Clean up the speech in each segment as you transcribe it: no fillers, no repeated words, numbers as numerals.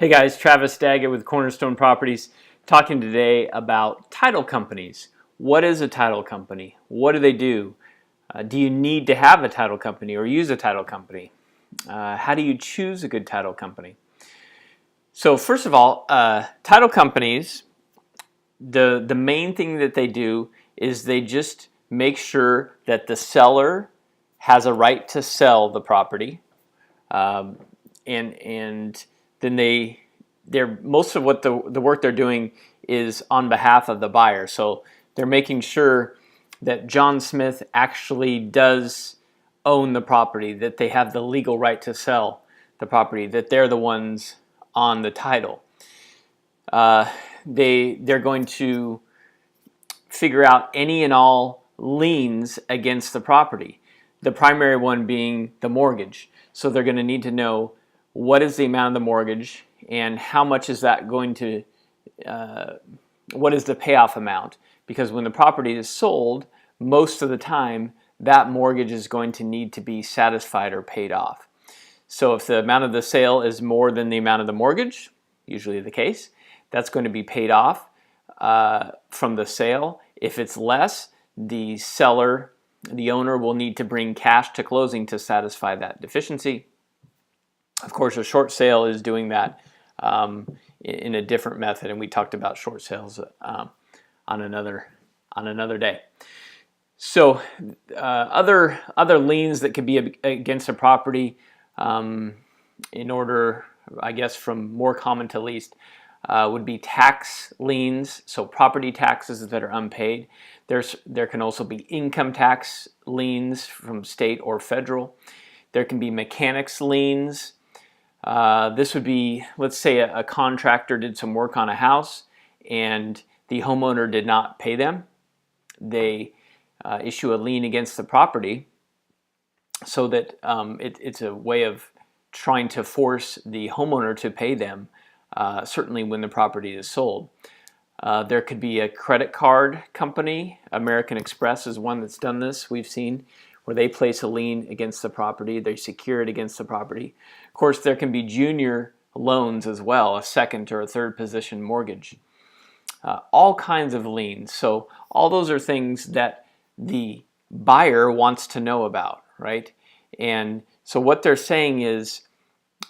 Hey guys, Travis Daggett with Cornerstone Properties, talking today about title companies. What is a title company? What do they do? Do you need to have a title company or use a title company? How do you choose a good title company? So first of all, title companies, the main thing that they do is they just make sure that the seller has a right to sell the property, um, and then they're most of what the work they're doing is on behalf of the buyer. So they're making sure that John Smith actually does own the property, that they have the legal right to sell the property, that they're the ones on the title. They're going to figure out any and all liens against the property. The primary one being the mortgage. So they're going to need to know what is the amount of the mortgage and how much is that going to, what is the payoff amount? Because when the property is sold, most of the time that mortgage is going to need to be satisfied or paid off. So if the amount of the sale is more than the amount of the mortgage, usually the case, that's going to be paid off from the sale. If it's less, the seller, the owner, will need to bring cash to closing to satisfy that deficiency. Of course, a short sale is doing that in a different method, and we talked about short sales on another day. So other liens that could be against a property, in order, I guess, from more common to least, would be tax liens, so property taxes that are unpaid. There can also be income tax liens from state or federal. There can be mechanics liens. This would be, let's say a contractor did some work on a house and the homeowner did not pay them. They issue a lien against the property so that it's a way of trying to force the homeowner to pay them, certainly when the property is sold. There could be a credit card company. American Express is one that's done this, we've seen, where they place a lien against the property, they secure it against the property. Of course, there can be junior loans as well, a second or a third position mortgage. All kinds of liens. So all those are things that the buyer wants to know about, right? And so what they're saying is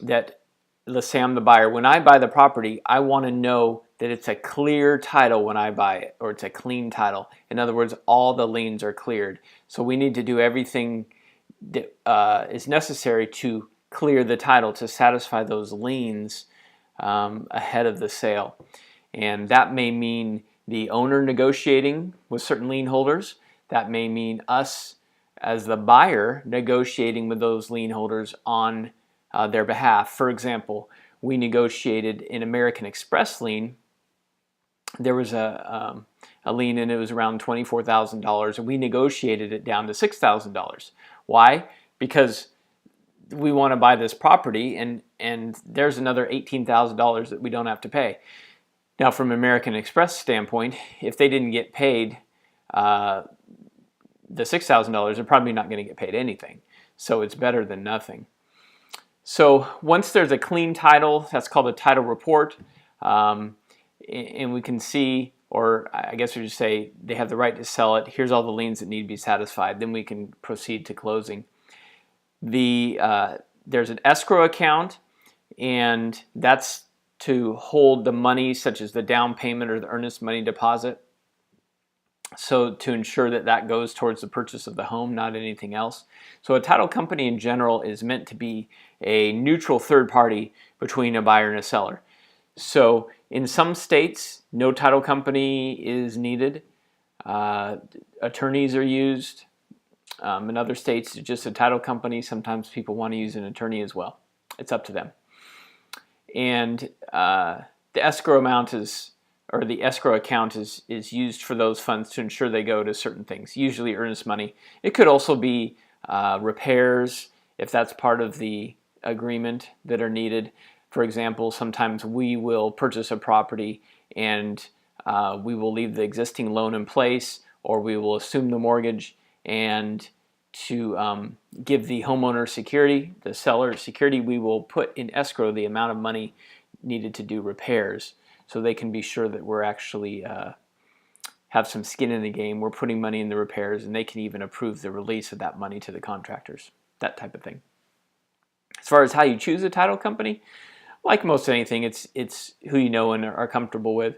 that, let's say I'm the buyer. When I buy the property, I want to know that it's a clear title when I buy it, or it's a clean title. In other words, all the liens are cleared. So we need to do everything that is necessary to clear the title, to satisfy those liens ahead of the sale. And that may mean the owner negotiating with certain lien holders. That may mean us as the buyer negotiating with those lien holders on their behalf. For example, we negotiated an American Express lien. There was a lien and it was around $24,000, and we negotiated it down to $6,000. Why? Because we want to buy this property, and there's another $18,000 that we don't have to pay. Now, from American Express standpoint, if they didn't get paid the $6,000, they're probably not going to get paid anything. So it's better than nothing. So once there's a clean title, that's called a title report, and we can see, or I guess we should say, they have the right to sell it. Here's all the liens that need to be satisfied. Then we can proceed to closing. There's an escrow account, and that's to hold the money, such as the down payment or the earnest money deposit, so to ensure that that goes towards the purchase of the home, not anything else. So a title company in general is meant to be a neutral third party between a buyer and a seller. So in some states, no title company is needed. Attorneys are used. In other states, just a title company. Sometimes people want to use an attorney as well. It's up to them. And the escrow amount is, or the escrow account is used for those funds to ensure they go to certain things, usually earnest money. It could also be repairs, if that's part of the agreement, that are needed. For example, sometimes we will purchase a property and we will leave the existing loan in place, or we will assume the mortgage, and to give the homeowner security, the seller security, we will put in escrow the amount of money needed to do repairs, so they can be sure that we're actually have some skin in the game. We're putting money in the repairs, and they can even approve the release of that money to the contractors, that type of thing. As far as how you choose a title company, like most anything, it's who you know and are comfortable with.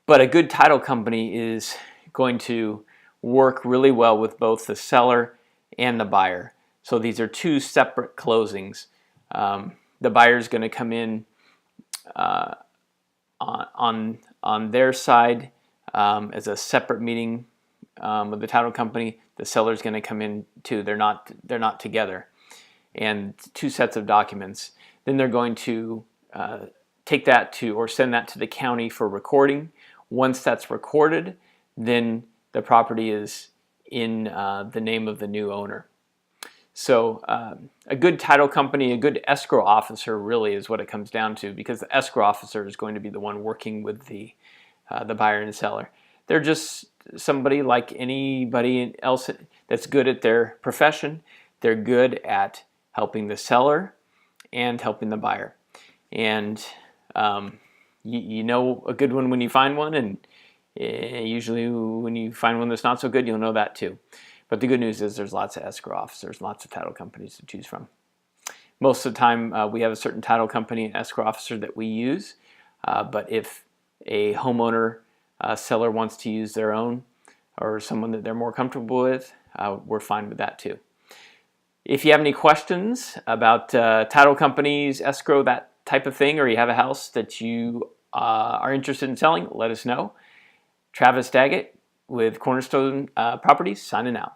But a good title company is going to work really well with both the seller and the buyer. So these are two separate closings. The buyer is going to come in on their side as a separate meeting with the title company. The seller is going to come in too. They're not together, and two sets of documents. Then they're going to take that to or send that to the county for recording. Once that's recorded, then the property is in the name of the new owner. So a good title company, a good escrow officer really is what it comes down to, because the escrow officer is going to be the one working with the buyer and seller. They're just somebody like anybody else that's good at their profession. They're good at helping the seller and helping the buyer. And you know a good one when you find one, and usually when you find one that's not so good, you'll know that too. But the good news is there's lots of escrow officers, lots of title companies to choose from. Most of the time we have a certain title company and escrow officer that we use, but if a homeowner seller wants to use their own or someone that they're more comfortable with, we're fine with that too. If you have any questions about title companies, escrow, that type of thing, or you have a house that you are interested in selling, let us know. Travis Daggett with Cornerstone Properties, signing out.